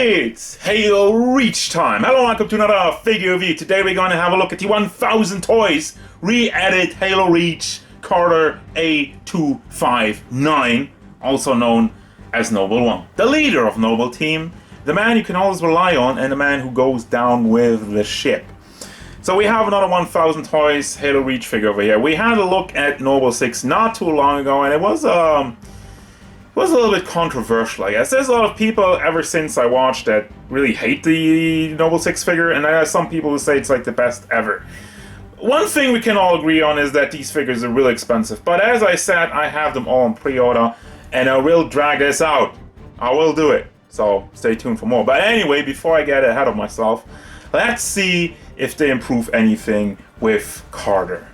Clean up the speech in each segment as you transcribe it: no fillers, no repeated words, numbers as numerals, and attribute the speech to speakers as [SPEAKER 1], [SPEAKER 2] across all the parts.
[SPEAKER 1] It's haloreach time! Hello, welcome to another figure review. Today we're going to have a look at the 1000 Toys re-edit haloreach Carter A-259, also known as Noble One. The leader of Noble Team, the man you can always rely on, and the man who goes down with the ship. So we have another 1000 Toys haloreach figure over here. We had a look at Noble 6 not too long ago, and it was a little bit controversial, I guess. There's a lot of people ever since I watched that really hate the Noble 6 figure, and I have some people who say it's like the best ever. One thing we can all agree on is that these figures are really expensive, but as I said, I have them all on pre-order, and I will drag this out. I will do it, so stay tuned for more. But anyway, before I get ahead of myself, let's see if they improve anything with Carter.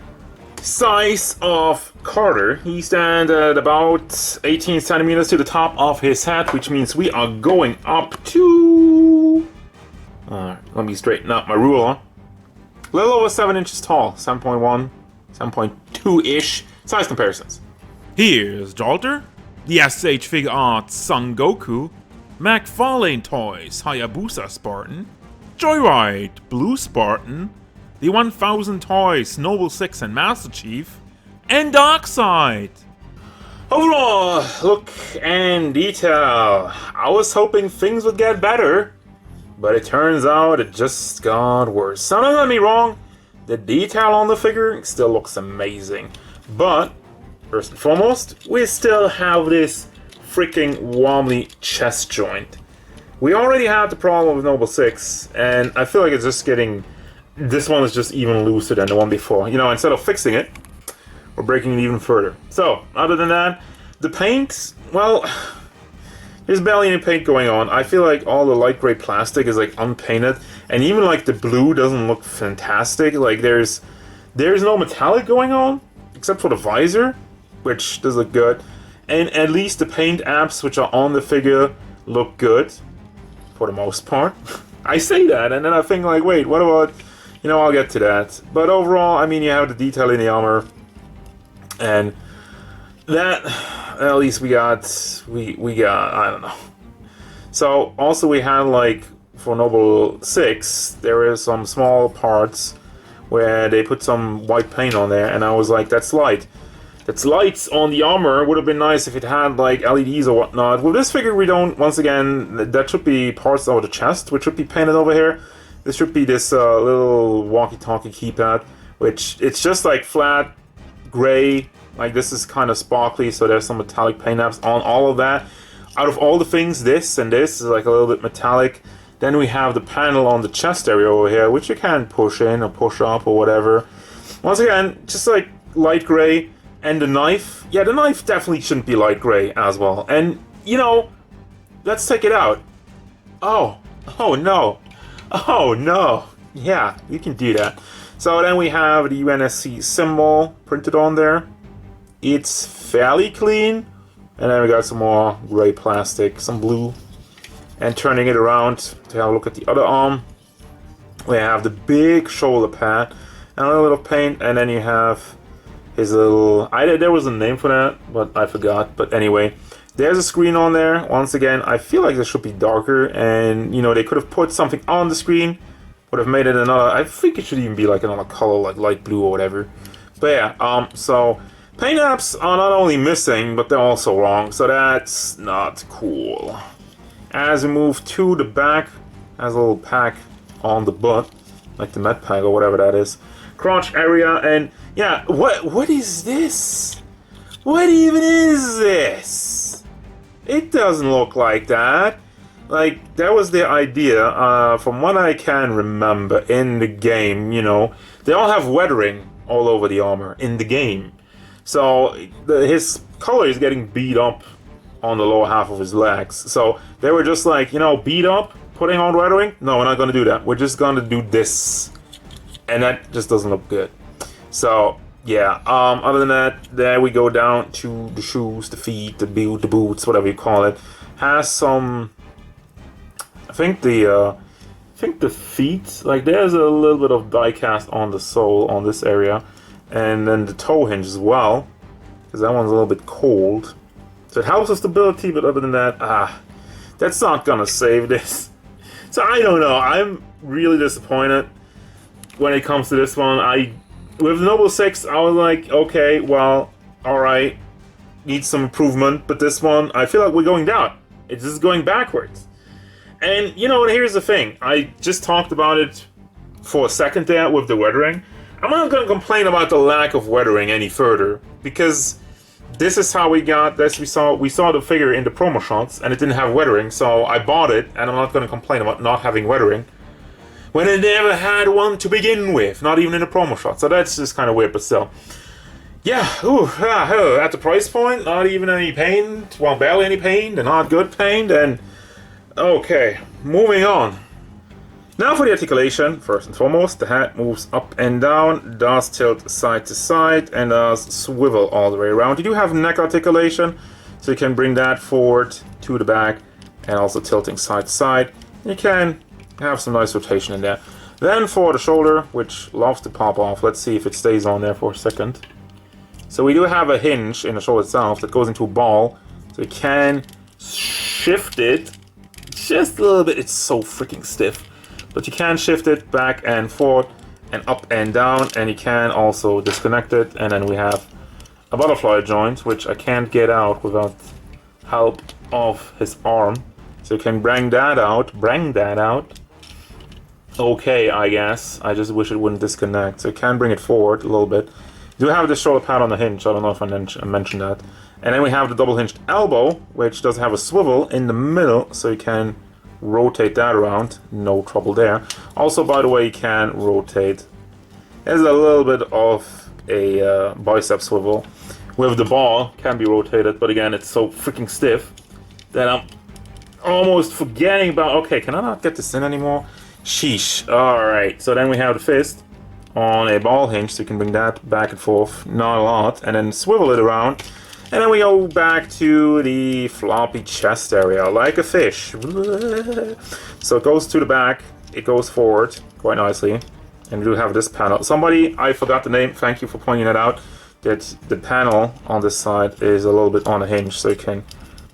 [SPEAKER 1] Size of Carter. He stands at about 18 centimeters to the top of his head, which means we are going up to... let me straighten up my ruler. A little over 7 inches tall. 7.1, 7.2-ish. Size comparisons.
[SPEAKER 2] Here's Jalter, the SH Figure Arts Son Goku, McFarlane Toys Hayabusa Spartan, Joyride Blue Spartan, the 1000 Toys Noble 6 and Master Chief, and Darkseid.
[SPEAKER 1] Overall, look and detail. I was hoping things would get better, but it turns out it just got worse. Now, don't get me wrong, the detail on the figure still looks amazing. But, first and foremost, we still have this freaking wobbly chest joint. We already had the problem with Noble 6, and I feel like it's just getting... This one is just even looser than the one before. You know, instead of fixing it, we're breaking it even further. So, other than that, the paint, well, there's barely any paint going on. I feel like all the light gray plastic is like unpainted, and even like the blue doesn't look fantastic. Like there's no metallic going on, except for the visor, which does look good. And at least the paint apps which are on the figure look good, for the most part. I say that, and then I think like, wait, what about... You know, I'll get to that. But overall, I mean, you have the detail in the armor. And that, at least we got, I don't know. So, also we had, like, for Noble 6, there is some small parts where they put some white paint on there. And I was like, that's light. That's lights on the armor. Would have been nice if it had, like, LEDs or whatnot. With this figure, we don't, once again, that should be parts of the chest, which should be painted over here. This should be this little walkie-talkie keypad, which it's just like flat gray. Like this is kind of sparkly, so there's some metallic paint apps on all of that. Out of all the things, this and this is like a little bit metallic. Then we have the panel on the chest area over here, which you can push in or push up or whatever. Once again, just like light gray. And the knife, yeah, the knife definitely shouldn't be light gray as well. And, you know, let's take it out. Oh no. Oh no, yeah, you can do that. So then we have the UNSC symbol printed on there. It's fairly clean. And then we got some more gray plastic, some blue. And turning it around to have a look at the other arm, we have the big shoulder pad and a little bit of paint. And then you have his little... there was a name for that, but I forgot. But anyway... There's a screen on there. Once again, I feel like this should be darker, and you know they could have put something on the screen, would have made it another. I think it should even be like another color, like light blue or whatever. But yeah, so paint apps are not only missing, but they're also wrong. So that's not cool. As we move to the back, has a little pack on the butt, like the med pack or whatever that is. Crotch area, and yeah, what is this? What even is this? It doesn't look like that. Like, that was the idea, from what I can remember in the game, you know. They all have weathering all over the armor in the game. So, his color is getting beat up on the lower half of his legs. So, they were just like, you know, beat up, putting on weathering? No, we're not going to do that. We're just going to do this. And that just doesn't look good. So... yeah, other than that, there we go down to the shoes, the feet, the boots, whatever you call it. Has some, I think the feet, like there's a little bit of die cast on the sole on this area. And then the toe hinge as well, because that one's a little bit cold. So it helps with stability, but other than that, that's not gonna save this. So I don't know. I'm really disappointed when it comes to this one. With Noble 6, I was like, okay, well, alright, needs some improvement, but this one, I feel like we're going down. It's just going backwards. And, you know, here's the thing. I just talked about it for a second there with the weathering. I'm not going to complain about the lack of weathering any further, because this is how we got this. We saw the figure in the promo shots, and it didn't have weathering, so I bought it, and I'm not going to complain about not having weathering when it never had one to begin with, not even in the promo shot. So that's just kind of weird, but still. Yeah, at the price point, not even any pain, well, barely any pain, and not good pain, then okay, moving on. Now for the articulation, first and foremost, the head moves up and down, does tilt side to side, and does swivel all the way around. You do have neck articulation, so you can bring that forward to the back, and also tilting side to side. You can have some nice rotation in there. Then for the shoulder, which loves to pop off, let's see if it stays on there for a second. So we do have a hinge in the shoulder itself that goes into a ball, so you can shift it just a little bit. It's so freaking stiff. But you can shift it back and forth and up and down, and you can also disconnect it. And then we have a butterfly joint, which I can't get out without help of his arm. So you can bring that out. Okay, I guess. I just wish it wouldn't disconnect. So you can bring it forward a little bit. You do have the shoulder pad on the hinge. I don't know if I mentioned that. And then we have the double hinged elbow, which does have a swivel in the middle, so you can rotate that around. No trouble there. Also, by the way, you can rotate. There's a little bit of a bicep swivel with the ball. Can be rotated, but again, it's so freaking stiff that I'm almost forgetting about. Okay, can I not get this in anymore? Sheesh. Alright, so then we have the fist on a ball hinge, so you can bring that back and forth, not a lot, and then swivel it around. And then we go back to the floppy chest area, like a fish. So it goes to the back, it goes forward quite nicely. And we do have this panel. Somebody, I forgot the name, thank you for pointing that out, that the panel on this side is a little bit on a hinge, so you can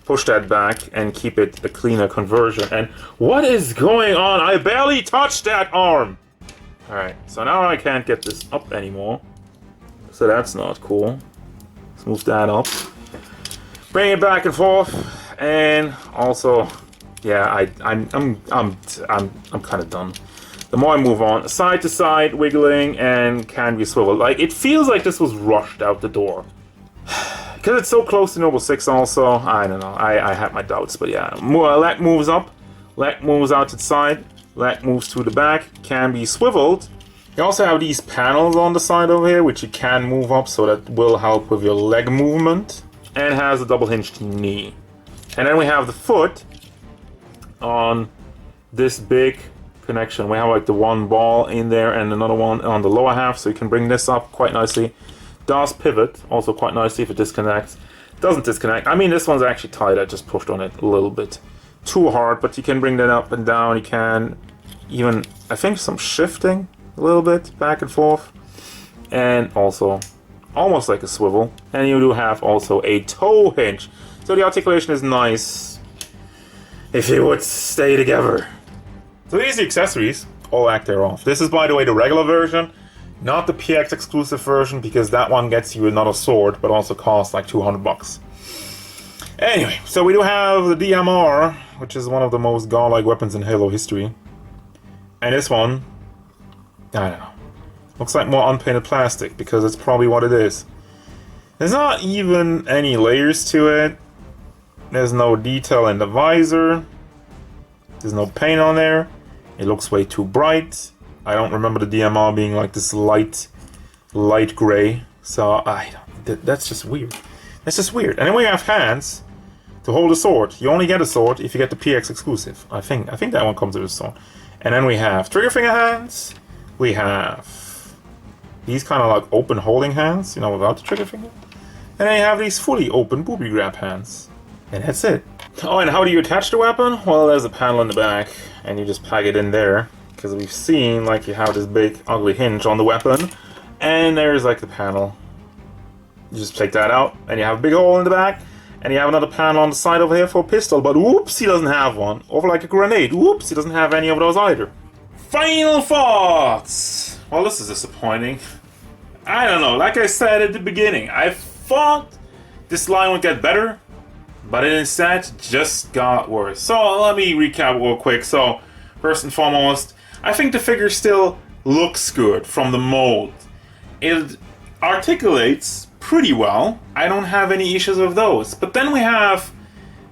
[SPEAKER 1] push that back and keep it a cleaner conversion. And what is going on? I barely touched that arm! Alright, so now I can't get this up anymore. So that's not cool. Let's move that up. Bring it back and forth. And also, yeah, I'm kind of done. The more I move on, side to side, wiggling, and can be swiveled. Like, it feels like this was rushed out the door. Because it's so close to Noble 6 also, I don't know, I have my doubts, but yeah. Leg moves up, leg moves out to the side, leg moves to the back, can be swiveled. You also have these panels on the side over here, which you can move up, so that will help with your leg movement. And has a double hinged knee. And then we have the foot on this big connection. We have like the one ball in there and another one on the lower half, so you can bring this up quite nicely. Does pivot also quite nicely if it disconnects. Doesn't disconnect. I mean, this one's actually tight. I just pushed on it a little bit too hard, but you can bring that up and down. You can even, I think, some shifting a little bit back and forth, and also almost like a swivel. And you do have also a toe hinge, so the articulation is nice if it would stay together. So these are the accessories, all act thereof. This is, by the way, the regular version, not the PX exclusive version, because that one gets you another sword, but also costs like 200 bucks. Anyway, so we do have the DMR, which is one of the most godlike weapons in Halo history. And this one, I don't know, looks like more unpainted plastic, because it's probably what it is. There's not even any layers to it. There's no detail in the visor. There's no paint on there. It looks way too bright. I don't remember the DMR being like this light gray. So that's just weird. That's just weird. And then we have hands to hold a sword. You only get a sword if you get the PX exclusive. I think that one comes with a sword. And then we have trigger finger hands. We have these kind of like open holding hands, you know, without the trigger finger. And then you have these fully open booby grab hands. And that's it. Oh, and how do you attach the weapon? Well, there's a panel in the back, and you just plug it in there. Because we've seen, like, you have this big, ugly hinge on the weapon. And there's, like, the panel. You just take that out, and you have a big hole in the back. And you have another panel on the side over here for a pistol, but whoops, he doesn't have one. Over like a grenade, whoops, he doesn't have any of those either. Final thoughts! Well, this is disappointing. I don't know, like I said at the beginning, I thought this line would get better, but it instead just got worse. So let me recap real quick. So, first and foremost, I think the figure still looks good from the mold. It articulates pretty well. I don't have any issues with those. But then we have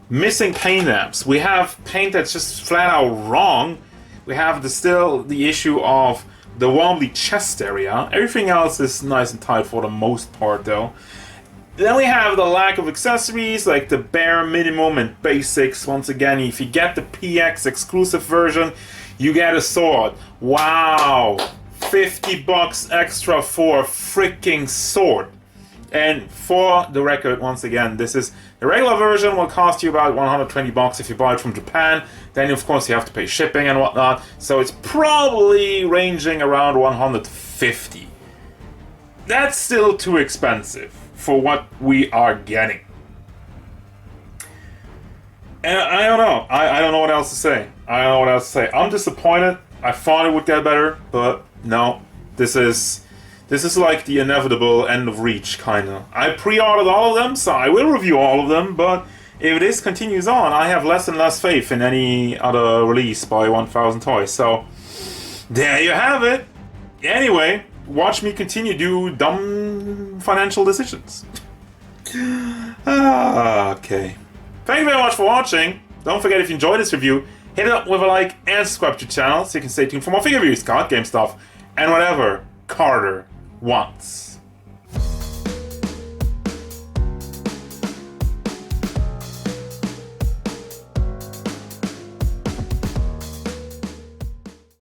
[SPEAKER 1] missing paint apps. We have paint that's just flat out wrong. We have still the issue of the wobbly chest area. Everything else is nice and tight for the most part though. Then we have the lack of accessories, like the bare minimum and basics. Once again, if you get the PX exclusive version, you get a sword. Wow! $50 extra for a freaking sword. And for the record, once again, this is the regular version will cost you about $120 if you buy it from Japan. Then of course you have to pay shipping and whatnot. So it's probably ranging around $150. That's still too expensive for what we are getting. And I don't know. I don't know what else to say. I don't know what else to say. I'm disappointed. I thought it would get better, but no. This is like the inevitable end of reach, kinda. I pre-ordered all of them, so I will review all of them, but if this continues on, I have less and less faith in any other release by 1000 Toys. So, there you have it. Anyway, watch me continue to do dumb financial decisions. Okay. Thank you very much for watching. Don't forget, if you enjoyed this review, hit it up with a like and subscribe to the channel so you can stay tuned for more figure reviews, card game stuff, and whatever Carter wants.